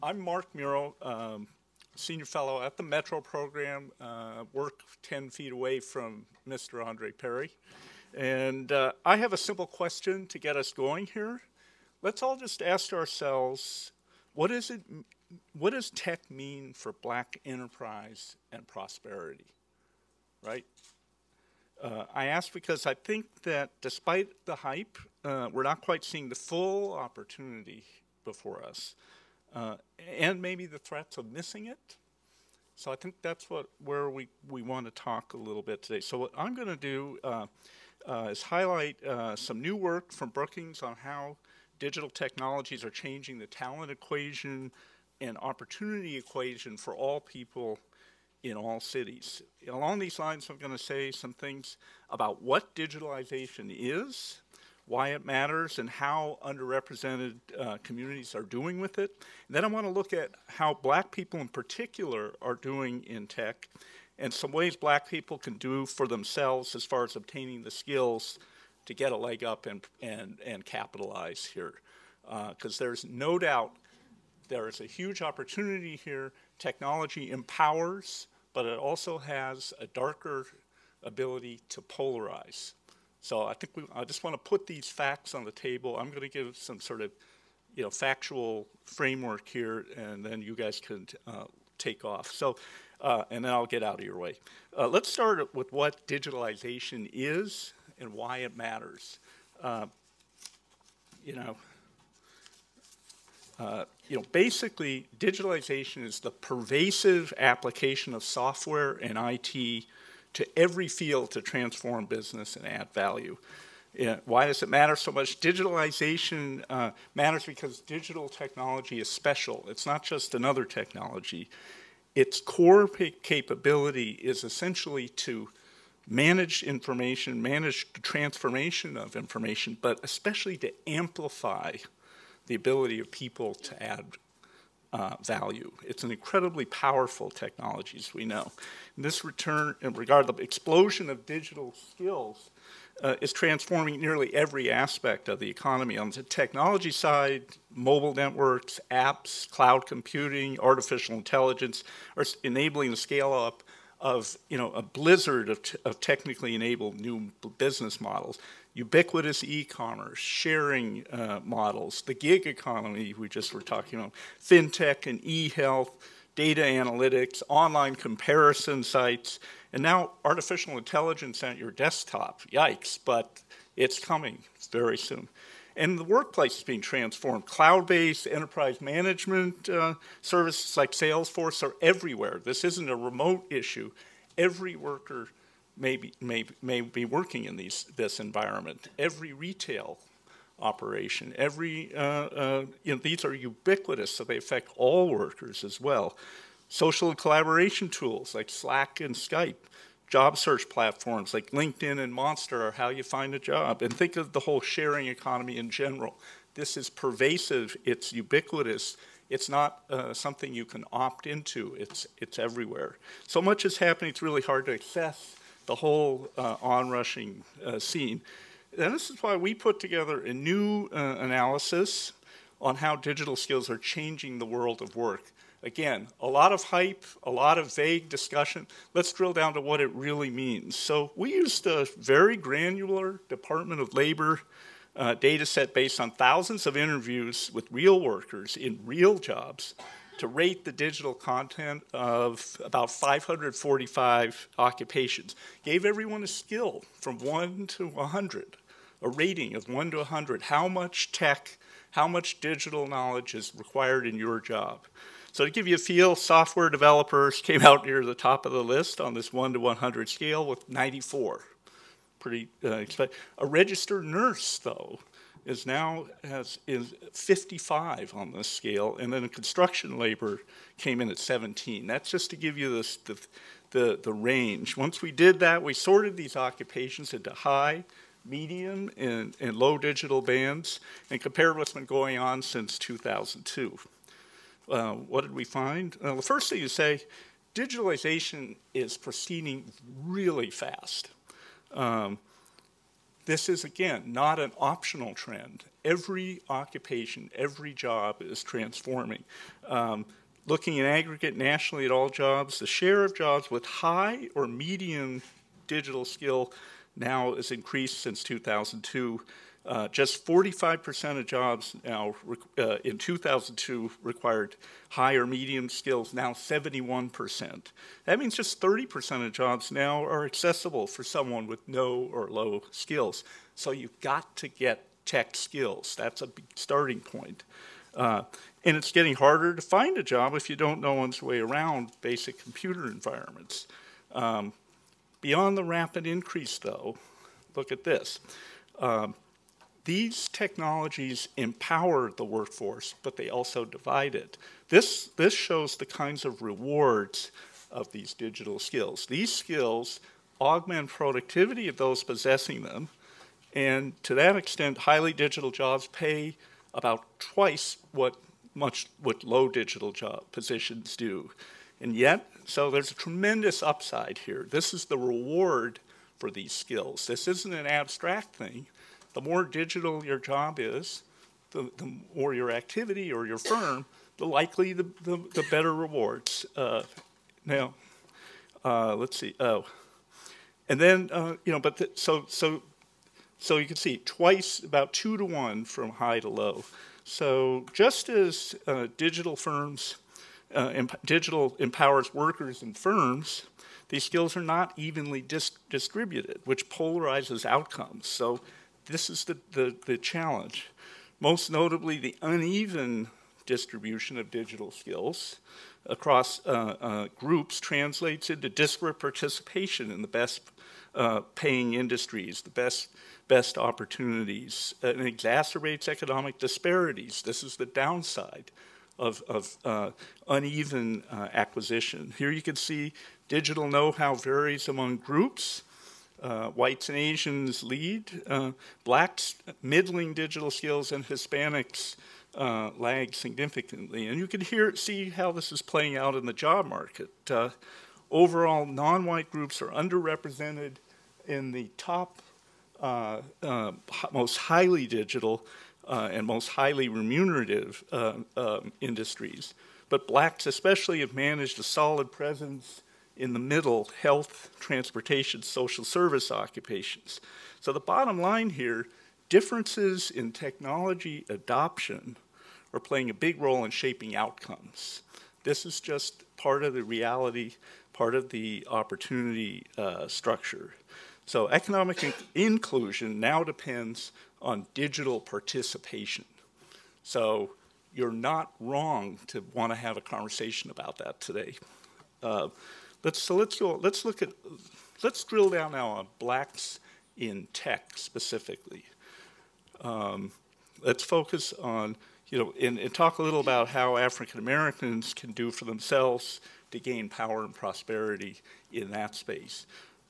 I'm Mark Muro, Senior Fellow at the Metro Program, work 10 feet away from Mr. Andre Perry. And I have a simple question to get us going here. Let's all just ask ourselves, what does tech mean for black enterprise and prosperity, right? I ask because I think that despite the hype, we're not quite seeing the full opportunity before us, and maybe the threats of missing it. So I think that's where we want to talk a little bit today. So what I'm going to do is highlight some new work from Brookings on how digital technologies are changing the talent equation and opportunity equation for all people in all cities. Along these lines, I'm going to say some things about what digitalization is, why it matters, and how underrepresented communities are doing with it. And then I want to look at how black people in particular are doing in tech, and some ways black people can do for themselves as far as obtaining the skills to get a leg up and capitalize here. Because there's no doubt there is a huge opportunity here. Technology empowers, but it also has a darker ability to polarize. So I think I just want to put these facts on the table. I'm going to give some sort of factual framework here, and then you guys can take off. So, and then I'll get out of your way. Let's start with what digitalization is and why it matters. Basically, digitalization is the pervasive application of software and IT to every field to transform business and add value. Why does it matter so much? Digitalization matters because digital technology is special. It's not just another technology. Its core capability is essentially to manage information, manage the transformation of information, but especially to amplify the ability of people to add value. It's an incredibly powerful technology, as we know. In this regard, the explosion of digital skills is transforming nearly every aspect of the economy. On the technology side, mobile networks, apps, cloud computing, artificial intelligence are enabling the scale up of a blizzard of technically enabled new business models. Ubiquitous e-commerce, sharing models, the gig economy we just were talking about, fintech and e-health, data analytics, online comparison sites, and now artificial intelligence at your desktop. Yikes, but it's coming very soon. And the workplace is being transformed. Cloud-based enterprise management services like Salesforce are everywhere. This isn't a remote issue. Every worker may be working in this environment. Every retail operation, these are ubiquitous, so they affect all workers as well. Social and collaboration tools like Slack and Skype, job search platforms like LinkedIn and Monster are how you find a job. And think of the whole sharing economy in general. This is pervasive, it's ubiquitous. It's not something you can opt into, it's everywhere. So much is happening, it's really hard to assess the whole onrushing scene. And this is why we put together a new analysis on how digital skills are changing the world of work. Again, a lot of hype, a lot of vague discussion. Let's drill down to what it really means. So we used a very granular Department of Labor data set based on thousands of interviews with real workers in real jobs to rate the digital content of about 545 occupations. Gave everyone a skill from 1 to 100, a rating of 1 to 100. How much tech, how much digital knowledge is required in your job? So to give you a feel, software developers came out near the top of the list on this 1 to 100 scale with 94. Pretty expected. A registered nurse, though, is 55 on this scale, and then construction labor came in at 17. That's just to give you the range. Once we did that, we sorted these occupations into high, medium, and low digital bands, and compared what's been going on since 2002. What did we find? Well, the first thing to say, digitalization is proceeding really fast. this is, again, not an optional trend. Every occupation, every job is transforming. Looking in aggregate nationally at all jobs, the share of jobs with high or medium digital skill now has increased since 2002. Just 45% of jobs now in 2002 required high or medium skills, now 71%. That means just 30% of jobs now are accessible for someone with no or low skills. So you've got to get tech skills. That's a big starting point. And it's getting harder to find a job if you don't know one's way around basic computer environments. Beyond the rapid increase, though, look at this. These technologies empower the workforce, but they also divide it. This shows the kinds of rewards of these digital skills. These skills augment productivity of those possessing them, and to that extent, highly digital jobs pay about twice what low digital job positions do. And yet, so there's a tremendous upside here. This is the reward for these skills. This isn't an abstract thing. The more digital your job is, or your activity or your firm, the likely the better rewards. Now, let's see. Oh, and then so you can see twice, about 2 to 1 from high to low. So just as digital empowers workers and firms, these skills are not evenly distributed, which polarizes outcomes. So this is the challenge. Most notably, the uneven distribution of digital skills across groups translates into disparate participation in the best paying industries, the best opportunities, and exacerbates economic disparities. This is the downside of uneven acquisition. Here you can see digital know-how varies among groups. Whites and Asians lead. Blacks, middling digital skills, and Hispanics lag significantly. And you can see how this is playing out in the job market. Overall, non-white groups are underrepresented in the top most highly digital and most highly remunerative industries. But blacks especially have managed a solid presence in the middle: health, transportation, social service occupations. So the bottom line here, differences in technology adoption are playing a big role in shaping outcomes. This is just part of the reality, part of the opportunity structure. So economic inclusion now depends on digital participation. So you're not wrong to want to have a conversation about that today. Let's drill down now on blacks in tech specifically. Let's focus on, and talk a little about how African Americans can do for themselves to gain power and prosperity in that space.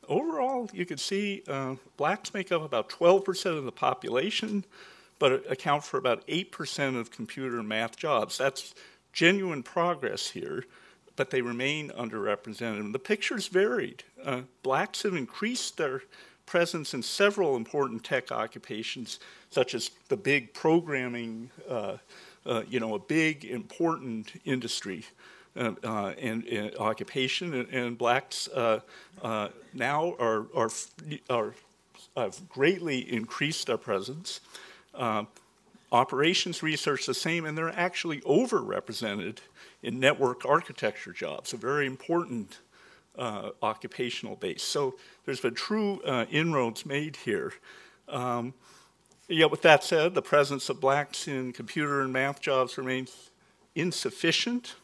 Overall, you can see blacks make up about 12% of the population, but account for about 8% of computer and math jobs. That's genuine progress here, but they remain underrepresented. And the picture's varied. Blacks have increased their presence in several important tech occupations, such as the big programming, a big important industry and occupation. And blacks now have greatly increased their presence. Operations research the same, and they're actually overrepresented in network architecture jobs, a very important occupational base. So there's been true inroads made here. Yet with that said, the presence of blacks in computer and math jobs remains insufficient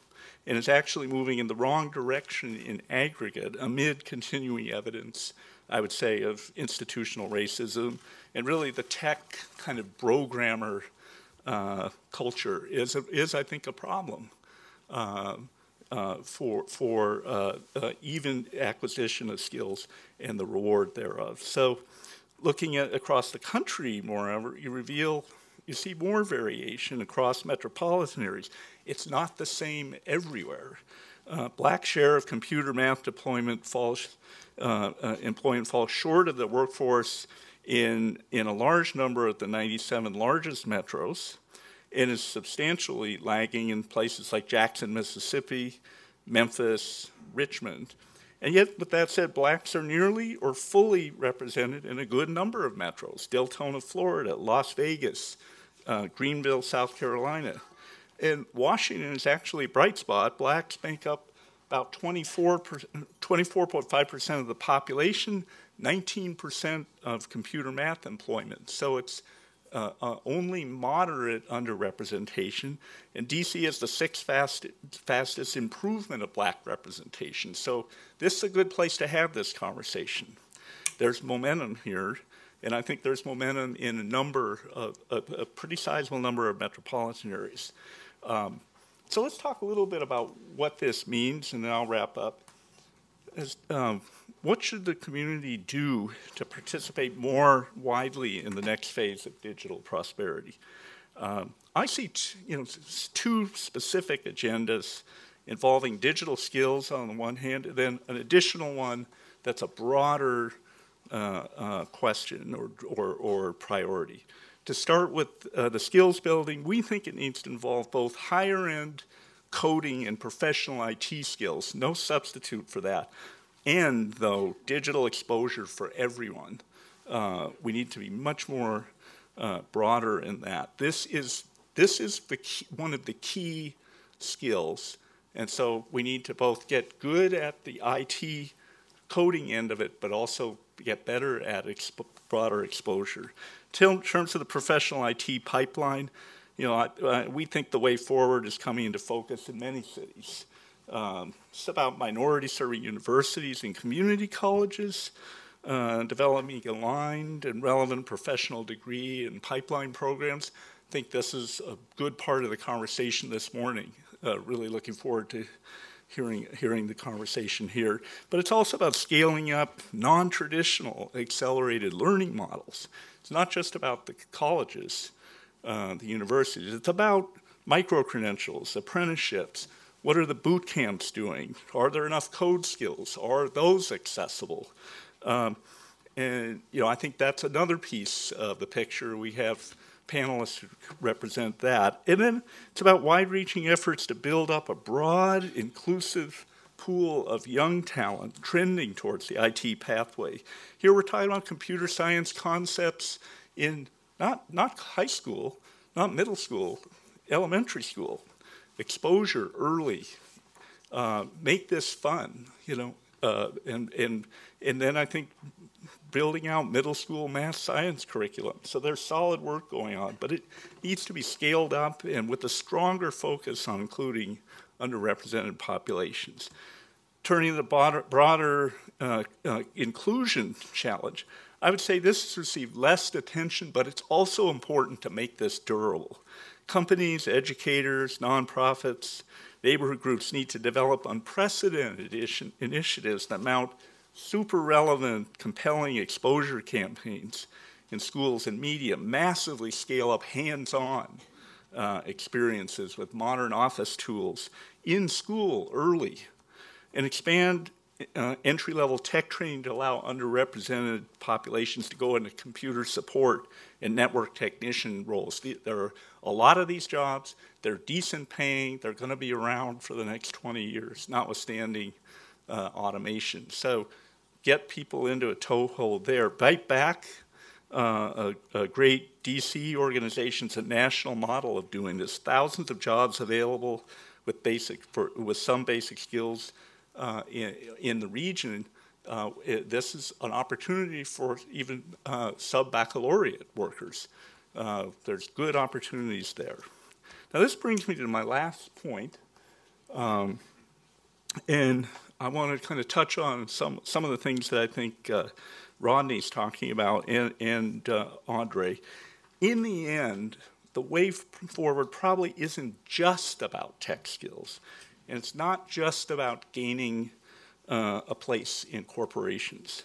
and is actually moving in the wrong direction in aggregate amid continuing evidence, I would say, of institutional racism. And really the tech kind of programmer culture is I think, a problem for even acquisition of skills and the reward thereof. So looking at across the country, moreover, you see more variation across metropolitan areas. It's not the same everywhere. Black share of computer math employment falls short of the workforce in a large number of the 97 largest metros, and is substantially lagging in places like Jackson, Mississippi, Memphis, Richmond. And yet, with that said, blacks are nearly or fully represented in a good number of metros: Deltona, Florida, Las Vegas, Greenville, South Carolina. And Washington is actually a bright spot. Blacks make up about 24.5% of the population, 19% of computer math employment. So it's only moderate underrepresentation, and DC is the sixth fastest improvement of black representation. So this is a good place to have this conversation. There's momentum here, and I think there's momentum in a pretty sizable number of metropolitan areas. So let's talk a little bit about what this means, and then I'll wrap up. What should the community do to participate more widely in the next phase of digital prosperity? I see two specific agendas involving digital skills on the one hand, and then an additional one that's a broader question or priority. To start with the skills building, we think it needs to involve both higher-end coding and professional IT skills, no substitute for that, and, though, digital exposure for everyone. We need to be much more broader in that. This is one of the key skills, and so we need to both get good at the IT coding end of it, but also get better at broader exposure. In terms of the professional IT pipeline, we think the way forward is coming into focus in many cities. It's about minority-serving universities and community colleges, developing aligned and relevant professional degree and pipeline programs. I think this is a good part of the conversation this morning. Really looking forward to hearing the conversation here. But it's also about scaling up non-traditional accelerated learning models. It's not just about the colleges, the universities. It's about micro-credentials, apprenticeships. What are the boot camps doing? Are there enough code skills? Are those accessible? And I think that's another piece of the picture. We have panelists who represent that. And then it's about wide-reaching efforts to build up a broad, inclusive pool of young talent trending towards the IT pathway. Here we're talking about computer science concepts in not high school, not middle school, elementary school. Exposure early, make this fun, and then I think building out middle school math science curriculum. So there's solid work going on, but it needs to be scaled up and with a stronger focus on including underrepresented populations. Turning to the broader inclusion challenge, I would say this has received less attention, but it's also important to make this durable. Companies, educators, nonprofits, neighborhood groups need to develop unprecedented initiatives that mount super relevant, compelling exposure campaigns in schools and media, massively scale up hands-on experiences with modern office tools in school early, and expand entry-level tech training to allow underrepresented populations to go into computer support and network technician roles. There are a lot of these jobs. They're decent paying. They're going to be around for the next 20 years, notwithstanding automation. So get people into a toehold there. Bite Back, a great DC organization's a national model of doing this. Thousands of jobs available with some basic skills in the region. This is an opportunity for even sub-baccalaureate workers. There's good opportunities there. Now this brings me to my last point, and I want to kind of touch on some of the things that I think Rodney's talking about and Andre. In the end, the way forward probably isn't just about tech skills, and it's not just about gaining a place in corporations.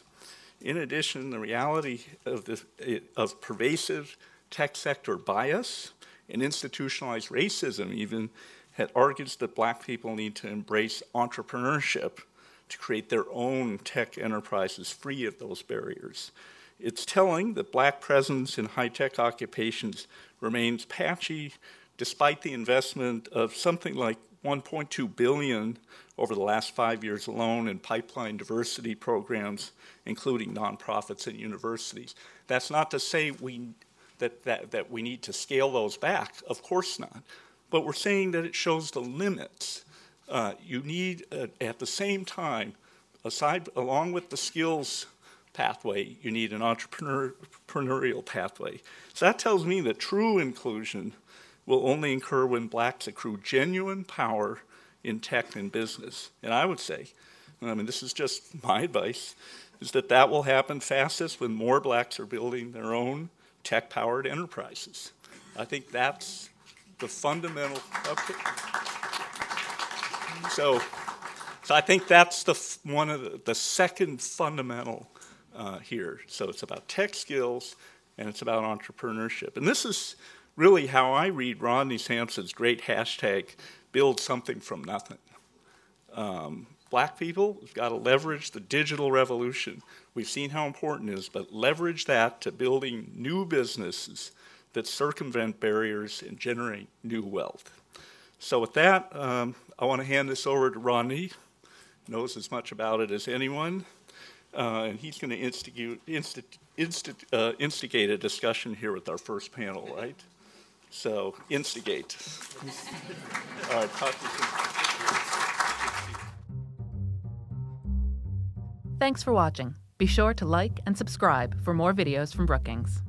In addition, the reality of pervasive tech sector bias and institutionalized racism even argues that black people need to embrace entrepreneurship to create their own tech enterprises free of those barriers. It's telling that black presence in high-tech occupations remains patchy despite the investment of something like $1.2 billion over the last 5 years alone in pipeline diversity programs, including nonprofits and universities. That's not to say that we need to scale those back, of course not, but we're saying that it shows the limits. You need, at the same time, along with the skills pathway, you need an entrepreneurial pathway. So that tells me that true inclusion will only occur when blacks accrue genuine power in tech and business. And I would say, I mean, this is just my advice, is that that will happen fastest when more blacks are building their own tech-powered enterprises. I think that's the fundamental, okay. So I think that's one of the second fundamental here. So it's about tech skills and it's about entrepreneurship. And this is really how I read Rodney Sampson's great hashtag, build something from nothing. Black people have got to leverage the digital revolution. We've seen how important it is, but leverage that to building new businesses that circumvent barriers and generate new wealth. So with that, I want to hand this over to Rodney, knows as much about it as anyone, and he's going to instigate a discussion here with our first panel, right? So, instigate. All right, talk to you soon. Thanks for watching. Be sure to like and subscribe for more videos from Brookings.